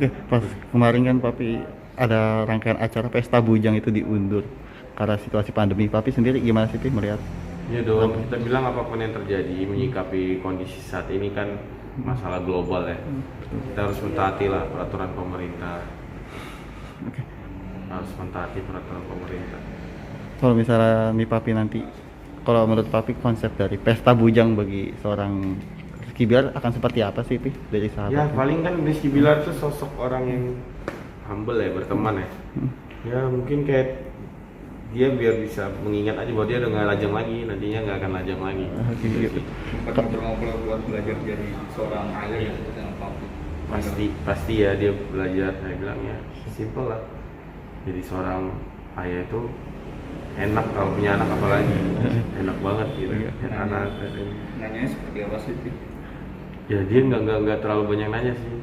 Oke, pas kemarin kan Papi ada rangkaian acara pesta bujang itu diundur karena situasi pandemi. Papi sendiri gimana sih Pi, melihat? Ya dong, kita bilang apapun yang terjadi menyikapi kondisi saat ini kan masalah global ya. Kita harus mentaati lah peraturan pemerintah, Oke. harus mentaati peraturan pemerintah. Kalau misalnya nih Papi nanti, kalau menurut Papi konsep dari pesta bujang bagi seorang Rizky Bilar akan seperti apa sih Pi dari Ya sahabatnya? paling kan Rizky Bilar tuh sosok orang yang humble ya, berteman ya. Ya mungkin kayak dia biar bisa mengingat aja bahwa dia udah nggak lajang lagi, nantinya nggak akan lajang lagi. Oke, gitu. Sempat ngobrol-ngobrol buat belajar jadi seorang ayah ya dengan papi. Pasti ya dia belajar. Saya bilang ya simple lah, jadi seorang ayah itu enak, kalau punya anak apalagi enak banget gitu ya, anak. Nanya seperti apa sih, Pi? Ya dia nggak terlalu banyak nanya sih.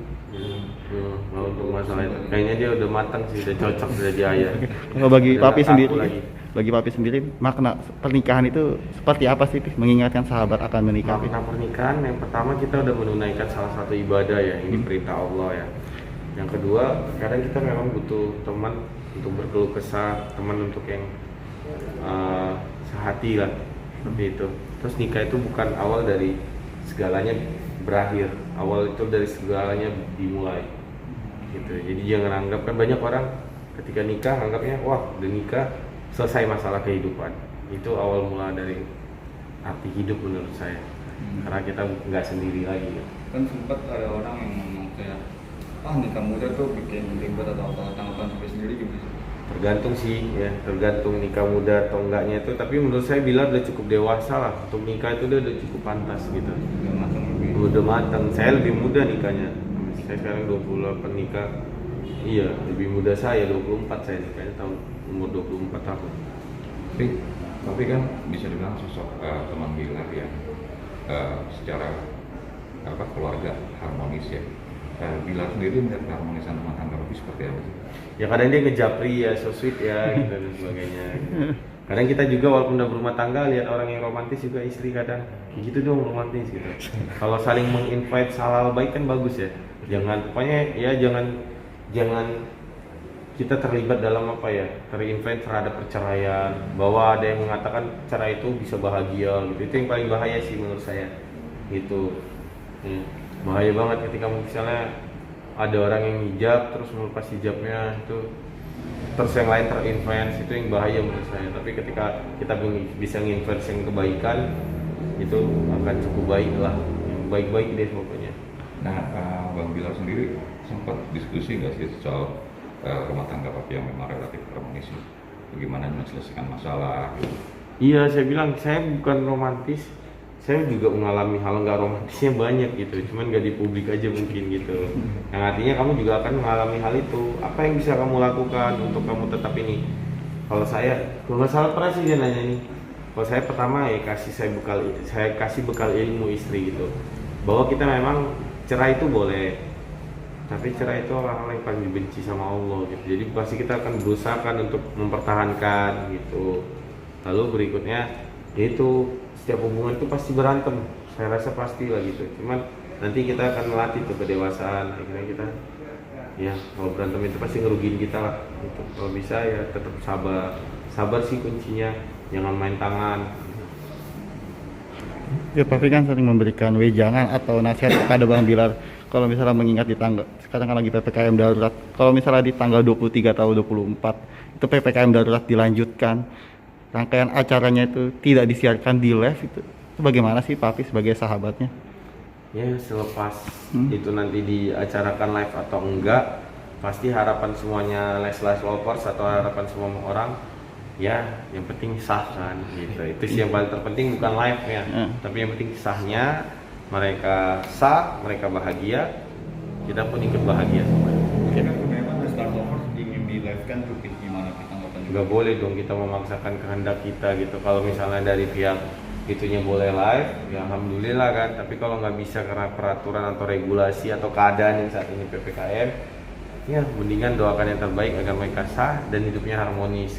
Kalau untuk masalah itu kayaknya dia udah matang sih, udah cocok jadi ayah. Kalau bagi Udah Papi nggak sendiri, kaku lagi. bagi Papi sendiri makna pernikahan itu seperti apa sih Pi? Mengingatkan sahabat akan menikah. Pi? Makna pernikahan yang pertama kita udah menunaikan salah satu ibadah ya, ini perintah Allah ya. Yang kedua, kadang kita memang butuh teman untuk berkeluh kesah, teman untuk yang sehati lah, seperti itu. Terus nikah itu bukan awal dari segalanya berakhir, awal itu dari segalanya dimulai gitu. Jadi jangan anggap, kan banyak orang ketika nikah anggapnya wah udah nikah selesai masalah kehidupan. Itu awal mula dari arti hidup menurut saya, karena kita nggak sendiri lagi gitu. Kan sempat ada orang yang ngomong kayak, nikah muda tuh bikin ribet atau apa, tanggapan sampai sendiri gimana sih? Tergantung sih ya, tergantung nikah muda atau enggaknya itu. Tapi menurut saya Bilar udah cukup dewasa lah untuk nikah, itu dia udah cukup pantas gitu. Udah matang lebih. Udah matang. Saya lebih muda nikahnya. Saya sekarang 28 nikah. Iya, lebih muda saya 24, saya nikahnya tahun umur 24 tahun. Tapi kan bisa dibilang sosok teman Bilar yang secara keluarga harmonis ya. Bilar sendiri melihat keharmonisan rumah tangga Papi seperti apa sih? Ya kadang dia ngejapri ya, so sweet ya gitu dan sebagainya. Kadang kita juga walaupun udah berumah tangga lihat orang yang romantis juga, istri kadang kayak gitu dong romantis gitu. Kalau saling menginvite hal-hal baik kan bagus ya. Jangan, pokoknya ya jangan kita terlibat dalam apa ya, terinvite terhadap perceraian, bahwa ada yang mengatakan cerai itu bisa bahagia gitu. Itu yang paling bahaya sih menurut saya gitu. Bahaya banget ketika misalnya ada orang yang hijab terus melepas hijabnya itu, terus yang lain terinfluence, itu yang bahaya menurut saya. Tapi ketika kita bisa nginfluence yang kebaikan, itu akan cukup baik lah, yang baik-baik deh pokoknya. Nah, Bang Bilar sendiri sempat diskusi nggak sih soal rumah tangga Papi yang memang relatif harmonis ini? Bagaimana menyelesaikan masalah gitu? Iya, saya bilang saya bukan romantis, saya juga mengalami hal nggak romantisnya banyak gitu, cuman nggak di publik aja mungkin gitu. Yang artinya kamu juga akan mengalami hal itu. Apa yang bisa kamu lakukan untuk kamu tetap ini? Kalau nggak salah pernah sih dia nanya nih. Kalau saya pertama ya saya kasih bekal ilmu istri gitu, bahwa kita memang cerai itu boleh, tapi cerai itu hal yang paling dibenci sama Allah gitu. Jadi pasti kita akan berusaha kan untuk mempertahankan gitu. Lalu berikutnya yaitu setiap hubungan itu pasti berantem, saya rasa pasti lah gitu. Cuman nanti kita akan melatih tuh kedewasaan, akhirnya kita ya kalau berantem itu pasti ngerugiin kita lah gitu. Kalau bisa ya tetap sabar sih kuncinya, jangan main tangan. Ya Papi kan sering memberikan wejangan atau nasihat kepada Bang Bilar. Kalau misalnya mengingat di tanggal, sekarang kan lagi PPKM darurat. Kalau misalnya di tanggal 23 atau 24 itu PPKM darurat dilanjutkan, rangkaian acaranya itu tidak disiarkan di live, itu bagaimana sih Papi sebagai sahabatnya? Ya selepas itu nanti diacarakan live atau enggak, pasti harapan semuanya les lovers atau harapan semua orang ya yang penting sah kan gitu. Itu sih yang paling terpenting, bukan live nya tapi yang penting sahnya. Mereka sah, mereka bahagia, kita pun ikut bahagia semuanya. Mungkin kan memang Star Lovers ingin di live kan tuh gimana kita tanggapan juga? Nggak boleh dong kita memaksakan kehendak kita gitu. Kalau misalnya dari pihak itunya boleh live, ya alhamdulillah kan. Tapi kalau nggak bisa karena peraturan atau regulasi atau keadaan yang saat ini PPKM, ya mendingan doakan yang terbaik agar mereka sah dan hidupnya harmonis.